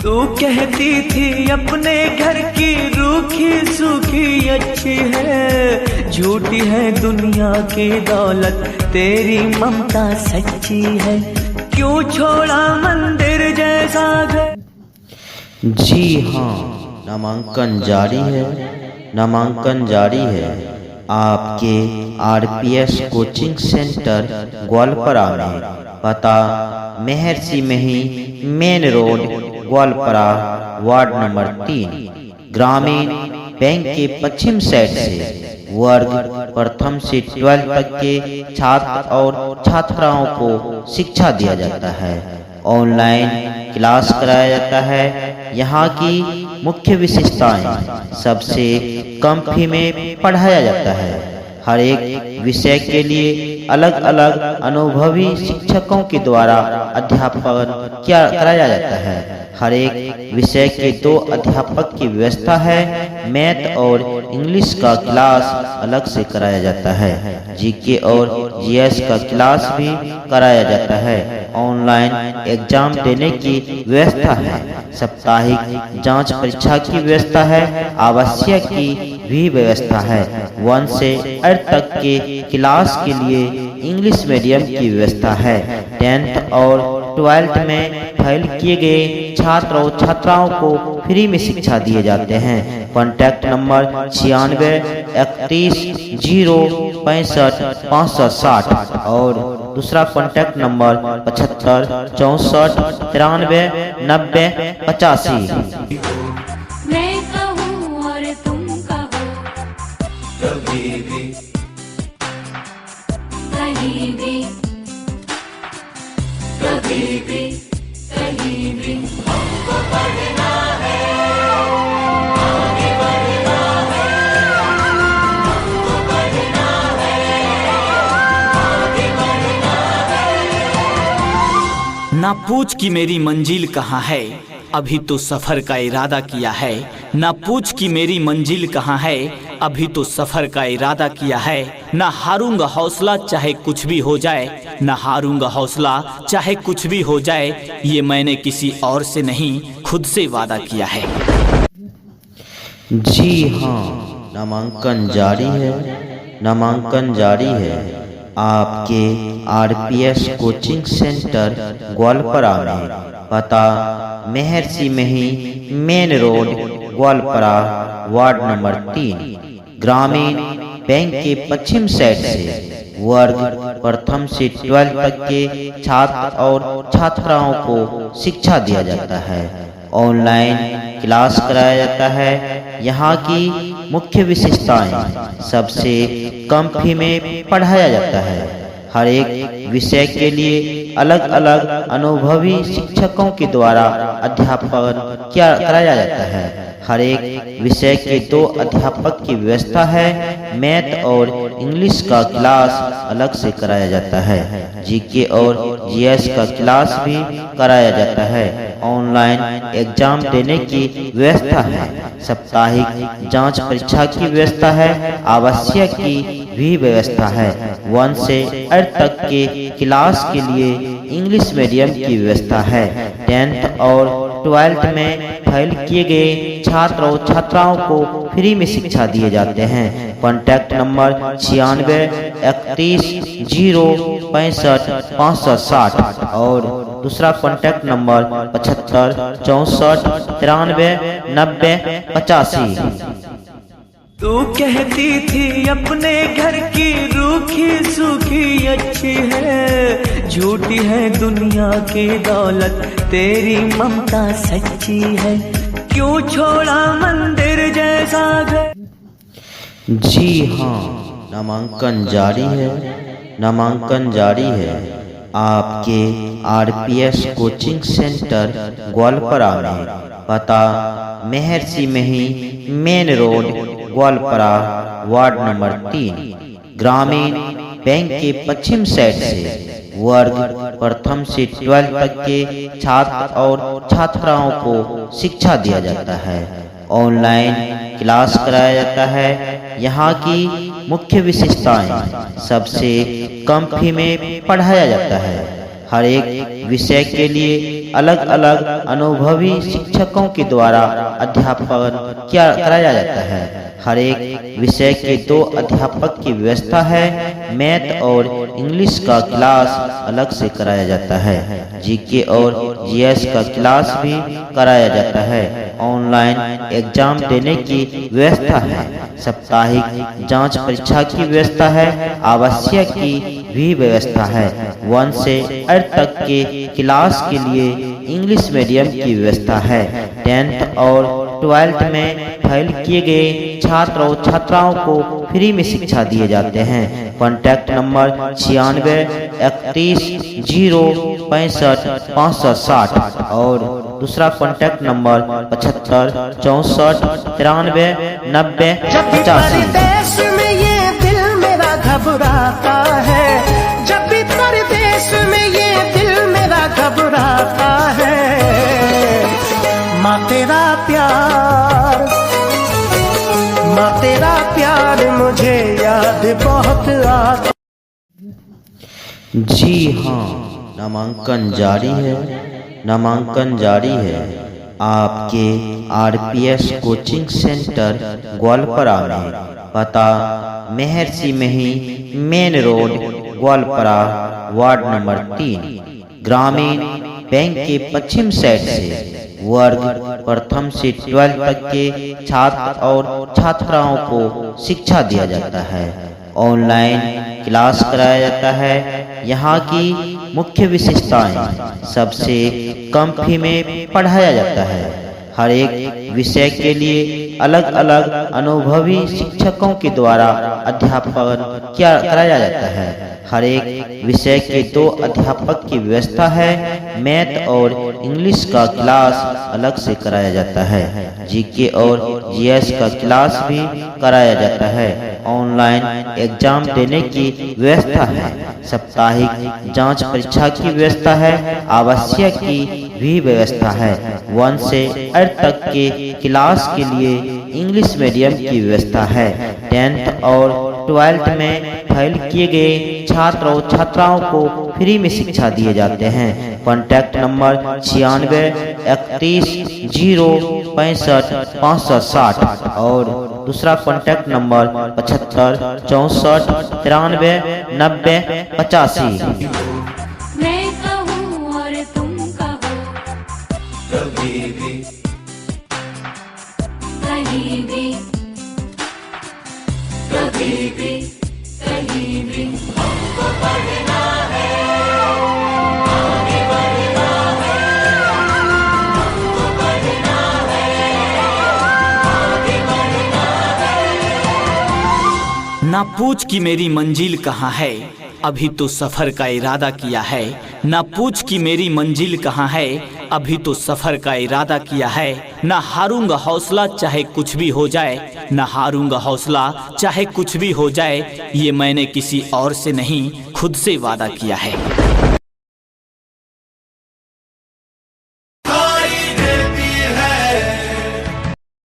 तू कहती थी अपने घर की रूखी सूखी अच्छी है, झूठी है दुनिया की दौलत, तेरी ममता सच्ची है, क्यों छोड़ा मंदिर जैसा घर। जी हाँ, नामांकन जारी है, नामांकन जारी है। आपके आरपीएस कोचिंग सेंटर ग्वालपरा में, पता महर्षि मही main road Goalpara, ward number 3, ग्रामीण बैंक के पश्चिम साइड से वर्ग प्रथम से 12 तक के छात्र और छात्राओं को शिक्षा दिया जाता है। ऑनलाइन क्लास कराया जाता है। यहाँ की मुख्य विशेषताएं, सबसे कम फी में पढ़ाया जाता है। हर एक विषय के लिए अलग अलग अनुभवी शिक्षकों के द्वारा अध्यापन कराया जाता है। हर एक विषय के 2 अध्यापक की व्यवस्था है। मैथ और इंग्लिश का क्लास अलग से कराया जाता है। जीके और जीएस का क्लास भी कराया जाता है। ऑनलाइन एग्जाम देने की व्यवस्था है। साप्ताहिक जांच परीक्षा की व्यवस्था है। आवश्यक की भी व्यवस्था है। 1 से 8 तक के क्लास के लिए इंग्लिश मीडियम की व्यवस्था है। 10th और 12th में फेल किए गए छात्र और छात्राओं को फ्री में शिक्षा दिए जाते हैं। कॉन्टैक्ट नंबर 96 31 0 65 560 और दूसरा कॉन्टैक्ट नंबर 75 64 93 90 85। मैं कहूँ और तुम कहो, कभी भी कहीं भी, कभी भी कहीं भी हमको पढ़ना है, आगे बढ़ना है, हमको पढ़ना है, आगे बढ़ना है। ना पूछ कि मेरी मंजिल कहाँ है, अभी तो सफर का इरादा किया है। ना पूछ कि मेरी मंजिल कहाँ है, अभी तो सफर का इरादा किया है। ना हारूंगा हौसला चाहे कुछ भी हो जाए, ना हारूंगा हौसला चाहे कुछ भी हो जाए। ये मैंने किसी और से नहीं, खुद से वादा किया है। जी हाँ, नामांकन जारी है, नामांकन जारी है। आपके आरपीएस कोचिंग सेंटर ग्वालपरा में, पता महर्षि मही main road Goalpara, ward number 3, ग्रामीण बैंक के पश्चिम साइड से वर्ग प्रथम से 12 तक के छात्र और छात्राओं को शिक्षा दिया जाता है। ऑनलाइन क्लास कराया जाता है। यहाँ की मुख्य विशेषताएं, सबसे कम फी में पढ़ाया जाता है। हर एक विषय के लिए अलग अलग अनुभवी शिक्षकों के द्वारा अध्यापन कराया जाता है। हर एक विषय के 2 अध्यापक की व्यवस्था है। मैथ और इंग्लिश का क्लास अलग से कराया जाता है। जीके और जीएस का क्लास भी कराया जाता है। ऑनलाइन एग्जाम देने की व्यवस्था है। साप्ताहिक जांच परीक्षा की व्यवस्था है। आवश्यक की भी व्यवस्था है। 1 से 8 तक के क्लास के लिए इंग्लिश मीडियम की व्यवस्था है। 10th और 12th में फेल किए गए छात्र और छात्राओं को फ्री में शिक्षा दिए जाते हैं। कॉन्टैक्ट नंबर 96 31 0 65 560 और दूसरा कॉन्टैक्ट नंबर 75 64 93 90 85। तू कहती थी अपने घर की रूखी सूखी अच्छी है, झूठी है दुनिया की दौलत, तेरी ममता सच्ची है, क्यों छोड़ा मंदिर जैसा घर। जी हाँ, नामांकन जारी है, नामांकन जारी है। आपके आरपीएस कोचिंग सेंटर ग्वालपरा में, पता महर्षि मही main road Goalpara, ward number 3, ग्रामीण बैंक के पश्चिम साइड से वर्ग प्रथम से 12 तक के छात्र और छात्राओं को शिक्षा दिया जाता है। ऑनलाइन क्लास कराया जाता है। यहाँ की मुख्य विशेषताएं, सबसे कम फी में पढ़ाया जाता है। हर एक विषय के लिए अलग अलग अनुभवी शिक्षकों के द्वारा अध्यापन कराया जाता है। हर एक विषय के 2 अध्यापक की व्यवस्था है। मैथ और इंग्लिश का क्लास अलग से कराया जाता है। जीके और जीएस का क्लास भी कराया जाता है। ऑनलाइन एग्जाम देने की व्यवस्था है। साप्ताहिक जांच परीक्षा की व्यवस्था है। आवश्यक की भी व्यवस्था है। 1 से 8 तक के क्लास के लिए इंग्लिश मीडियम की व्यवस्था है। 10th और 12th में फेल किए गए छात्र और छात्राओं को फ्री में शिक्षा दिए जाते हैं। कॉन्टैक्ट नंबर 96 31 0 65 560 और दूसरा कॉन्टैक्ट नंबर 75 64 93 90 85। परदेश में ये दिल मेरा घबराता है, जब भी परदेश में ये दिल मेरा घबराता है। माँ तेरा प्यार मुझे याद बहुत आता। जी हाँ, नामांकन जारी है। नामांकन जारी है। आपके आरपीएस कोचिंग सेंटर ग्वालपरा में। पता महर्षि मही main road Goalpara ward number 3। ग्रामीण बैंक के पश्चिम साइड से वर्ग प्रथम से 12 तक के छात्र और छात्राओं को शिक्षा दिया जाता है। ऑनलाइन क्लास कराया जाता है। यहाँ की मुख्य विशेषताएं, सबसे कम फी में पढ़ाया जाता है। हर एक विषय के लिए अलग अलग अनुभवी शिक्षकों के द्वारा अध्यापन कराया जाता है। हर एक विषय के 2 अध्यापक की व्यवस्था है। मैथ और इंग्लिश का क्लास अलग से कराया जाता है। जीके और जीएस का क्लास भी कराया जाता है। ऑनलाइन एग्जाम देने की व्यवस्था है। साप्ताहिक जांच परीक्षा की व्यवस्था है। आवश्यक की भी व्यवस्था है। 1 से 8 तक के क्लास के लिए इंग्लिश मीडियम की व्यवस्था है। 10th और 12th में फेल किए गए छात्र और छात्राओं को फ्री में शिक्षा दिए जाते हैं। कॉन्टैक्ट नंबर 96 31 0 65 560 और दूसरा कॉन्टैक्ट नंबर 75 64 93 90 85। मैं कहूँ और तुम कहो, कभी भी कहीं भी, कभी भी, कहीं भी हमको पढ़ना है, आगे बढ़ना है, हमको पढ़ना है, आगे बढ़ना है। ना पूछ कि मेरी मंजिल कहाँ है, अभी तो सफर का इरादा किया है। ना पूछ कि मेरी मंजिल कहाँ है, अभी तो सफर का इरादा किया है। ना हारूंगा हौसला चाहे कुछ भी हो जाए, ना हारूंगा हौसला चाहे कुछ भी हो जाए। ये मैंने किसी और से नहीं खुद से वादा किया है।